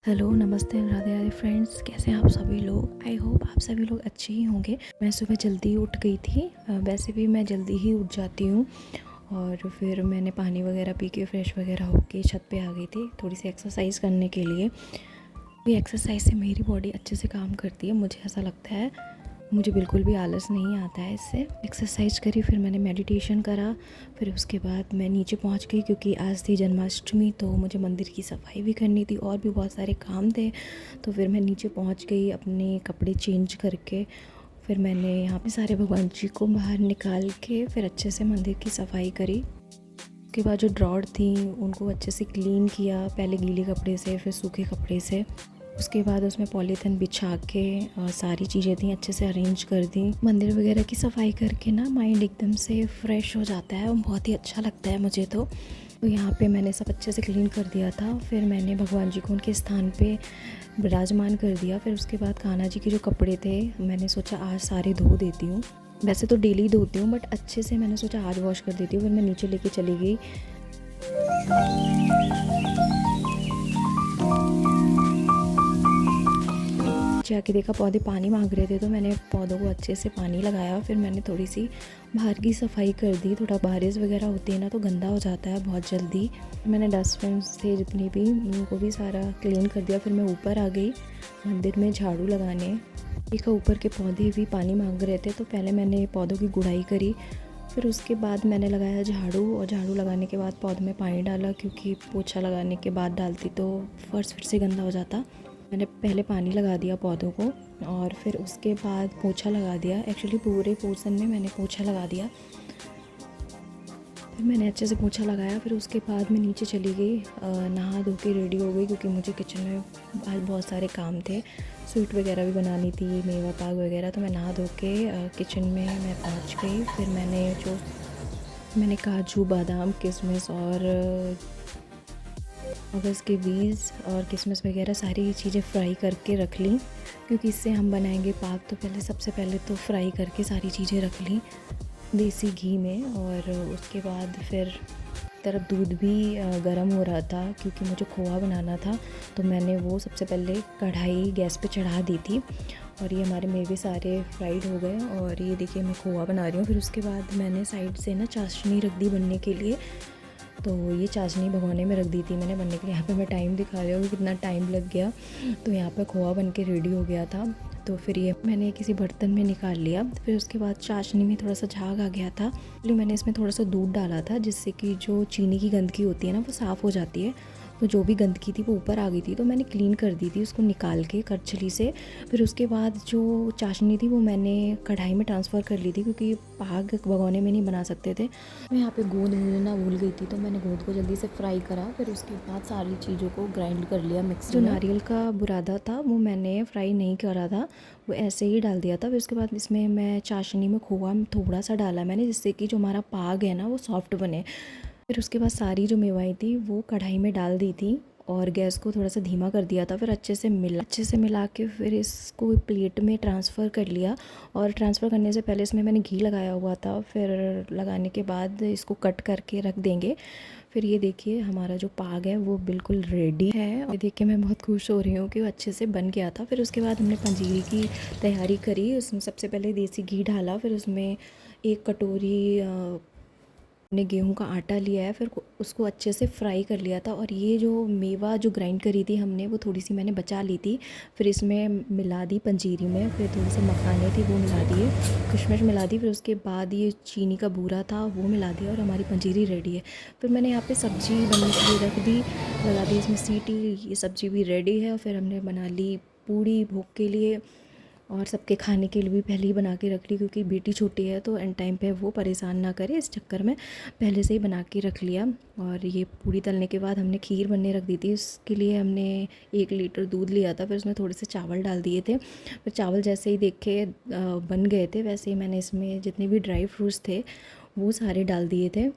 Hello, नमस्ते, Radhe Radhe friends. कैसे हैं आप सभी लोग? आई होप आप सभी लोग अच्छे ही होंगे। मैं सुबह जल्दी उठ गई थी। वैसे भी मैं जल्दी ही उठ जाती हूँ। और फिर मैंने पानी वगैरह पी के फ्रेश वगैरह होके छत पे आ गई थी थोड़ी सी एक्सरसाइज करने के लिए। ये एक्सरसाइज से मेरी बॉडी अच्छे से काम करती है, मुझे ऐसा लगता है। मुझे बिल्कुल भी आलस नहीं आता है इससे। एक्सरसाइज करी, फिर मैंने मेडिटेशन करा, फिर उसके बाद मैं नीचे पहुंच गई क्योंकि आज थी जन्माष्टमी, तो मुझे मंदिर की सफाई भी करनी थी और भी बहुत सारे काम थे। तो फिर मैं नीचे पहुंच गई अपने कपड़े चेंज करके। फिर मैंने यहाँ पे सारे भगवान जी को बाहर निकाल के फिर अच्छे से मंदिर की सफाई करी। उसके बाद जो ड्रॉर थी उनको अच्छे से क्लीन किया, पहले गीले कपड़े से फिर सूखे कपड़े से। उसके बाद उसमें पॉलीथिन बिछा के सारी चीज़ें थी अच्छे से अरेंज कर दी। मंदिर वगैरह की सफाई करके ना माइंड एकदम से फ्रेश हो जाता है और बहुत ही अच्छा लगता है मुझे तो यहाँ पे मैंने सब अच्छे से क्लीन कर दिया था। फिर मैंने भगवान जी को उनके स्थान पे विराजमान कर दिया। फिर उसके बाद कान्हा जी के जो कपड़े थे मैंने सोचा आज सारे धो देती हूँ। वैसे तो डेली धोती हूँ बट अच्छे से मैंने सोचा आज वॉश कर देती हूँ। फिर मैं नीचे लेके चली गई। जाके देखा पौधे पानी मांग रहे थे, तो मैंने पौधों को अच्छे से पानी लगाया। फिर मैंने थोड़ी सी बाहर की सफाई कर दी। थोड़ा बारिश वगैरह होती है ना तो गंदा हो जाता है बहुत जल्दी। मैंने डस्टबिन थे जितनी भी उनको भी सारा क्लीन कर दिया। फिर मैं ऊपर आ गई मंदिर में झाड़ू लगाने। देखा ऊपर के पौधे भी पानी मांग रहे थे, तो पहले मैंने पौधों की गुड़ाई करी। फिर उसके बाद मैंने लगाया झाड़ू, और झाड़ू लगाने के बाद पौधों में पानी डाला क्योंकि पोछा लगाने के बाद डालती तो फर्श फिर से गंदा हो जाता। मैंने पहले पानी लगा दिया पौधों को और फिर उसके बाद पोछा लगा दिया। एक्चुअली पूरे पोर्शन में मैंने पोछा लगा दिया। फिर मैंने अच्छे से पोछा लगाया। फिर उसके बाद मैं नीचे चली गई, नहा धो के रेडी हो गई क्योंकि मुझे किचन में आज बहुत सारे काम थे। स्वीट वगैरह भी बनानी थी, मेवा पाक वगैरह। तो मैं नहा धो के किचन में मैं पहुंच गई। फिर मैंने काजू, बादाम, किशमिश और अगस्त के बीज और किशमिश वगैरह सारी चीज़ें फ्राई करके रख ली क्योंकि इससे हम बनाएंगे पाक। तो सबसे पहले तो फ्राई करके सारी चीज़ें रख ली देसी घी में। और उसके बाद फिर तरफ दूध भी गर्म हो रहा था क्योंकि मुझे खोआ बनाना था। तो मैंने वो सबसे पहले कढ़ाई गैस पे चढ़ा दी थी और ये हमारे मेवे सारे फ्राइड हो गए। और ये देखिए मैं खोआ बना रही हूँ। फिर उसके बाद मैंने साइड से ना चाशनी रख दी बनने के लिए। तो ये चाशनी भगोने में रख दी थी मैंने बनने के लिए। यहाँ पे मैं टाइम दिखा रही हूँ कि कितना टाइम लग गया। तो यहाँ पे खोआ बन के रेडी हो गया था। तो फिर ये मैंने किसी बर्तन में निकाल लिया। फिर उसके बाद चाशनी में थोड़ा सा झाग आ गया था, इसलिए मैंने इसमें थोड़ा सा दूध डाला था जिससे कि जो चीनी की गंदगी होती है ना वो साफ़ हो जाती है। तो जो भी गंदगी थी वो ऊपर आ गई थी, तो मैंने क्लीन कर दी थी उसको निकाल के करछली से। फिर उसके बाद जो चाशनी थी वो मैंने कढ़ाई में ट्रांसफ़र कर ली थी क्योंकि पाग भगोने में नहीं बना सकते थे। मैं यहाँ पे गोंद भूनना भूल गई थी, तो मैंने गोंद को जल्दी से फ्राई करा। फिर उसके बाद सारी चीज़ों को ग्राइंड कर लिया मिक्सी में। जो नारियल का बुरादा था वो मैंने फ्राई नहीं करा था, वो ऐसे ही डाल दिया था। फिर उसके बाद इसमें मैं चाशनी में खोआ थोड़ा सा डाला मैंने जिससे कि जो हमारा पाग है ना वो सॉफ्ट बने। फिर उसके बाद सारी जो मेवाएँ थी वो कढ़ाई में डाल दी थी और गैस को थोड़ा सा धीमा कर दिया था। फिर अच्छे से मिला के फिर इसको प्लेट में ट्रांसफ़र कर लिया। और ट्रांसफ़र करने से पहले इसमें मैंने घी लगाया हुआ था। फिर लगाने के बाद इसको कट करके रख देंगे। फिर ये देखिए हमारा जो पाग है वो बिल्कुल रेडी है और देख के मैं बहुत खुश हो रही हूँ कि वो अच्छे से बन गया था। फिर उसके बाद हमने पंजीरी की तैयारी करी। उसमें सबसे पहले देसी घी डाला, फिर उसमें 1 कटोरी हमने गेहूं का आटा लिया है। फिर उसको अच्छे से फ्राई कर लिया था। और ये जो मेवा जो ग्राइंड करी थी हमने वो थोड़ी सी मैंने बचा ली थी, फिर इसमें मिला दी पंजीरी में। फिर थोड़ी सी मखाने थी वो मिला दिए, किशमिश मिला दी। फिर उसके बाद ये चीनी का बूरा था वो मिला दिया और हमारी पंजीरी रेडी है। फिर मैंने यहाँ पे सब्ज़ी बनने के लिए रख दी, लगा दी इसमें सीटी। ये सब्ज़ी भी रेडी है। और फिर हमने बना ली पूड़ी भोग के लिए और सबके खाने के लिए भी पहले ही बना के रख ली क्योंकि बेटी छोटी है तो एंड टाइम पे वो परेशान ना करे, इस चक्कर में पहले से ही बना के रख लिया। और ये पूड़ी तलने के बाद हमने खीर बनने रख दी थी। उसके लिए हमने 1 लीटर दूध लिया था, फिर उसमें थोड़े से चावल डाल दिए थे। फिर चावल जैसे ही देखे बन गए थे वैसे ही मैंने इसमें जितने भी ड्राई फ्रूट्स थे वो सारे डाल दिए थे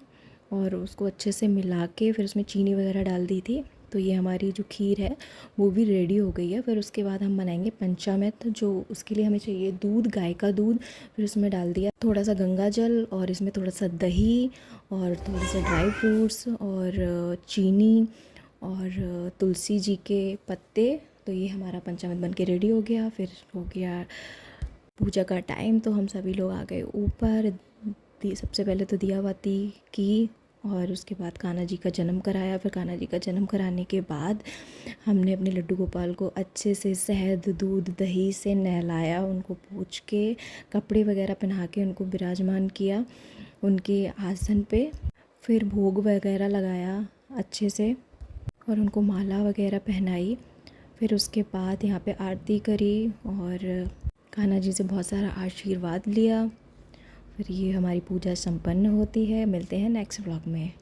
और उसको अच्छे से मिला के फिर उसमें चीनी वगैरह डाल दी थी। तो ये हमारी जो खीर है वो भी रेडी हो गई है। फिर उसके बाद हम बनाएंगे पंचामृत, जो उसके लिए हमें चाहिए दूध, गाय का दूध। फिर उसमें डाल दिया थोड़ा सा गंगा जल और इसमें थोड़ा सा दही और थोड़े से ड्राई फ्रूट्स और चीनी और तुलसी जी के पत्ते। तो ये हमारा पंचामृत बन के रेडी हो गया। फिर हो गया पूजा का टाइम, तो हम सभी लोग आ गए ऊपर। सबसे पहले तो दिया बाती की और उसके बाद कान्हा जी का जन्म कराया। फिर कान्हा जी का जन्म कराने के बाद हमने अपने लड्डू गोपाल को अच्छे से शहद दूध दही से नहलाया, उनको पोंछ के कपड़े वगैरह पहना के उनको विराजमान किया उनके आसन पे। फिर भोग वगैरह लगाया अच्छे से और उनको माला वगैरह पहनाई। फिर उसके बाद यहाँ पे आरती करी और कान्हा जी से बहुत सारा आशीर्वाद लिया। फिर ये हमारी पूजा संपन्न होती है। मिलते हैं नेक्स्ट व्लॉग में।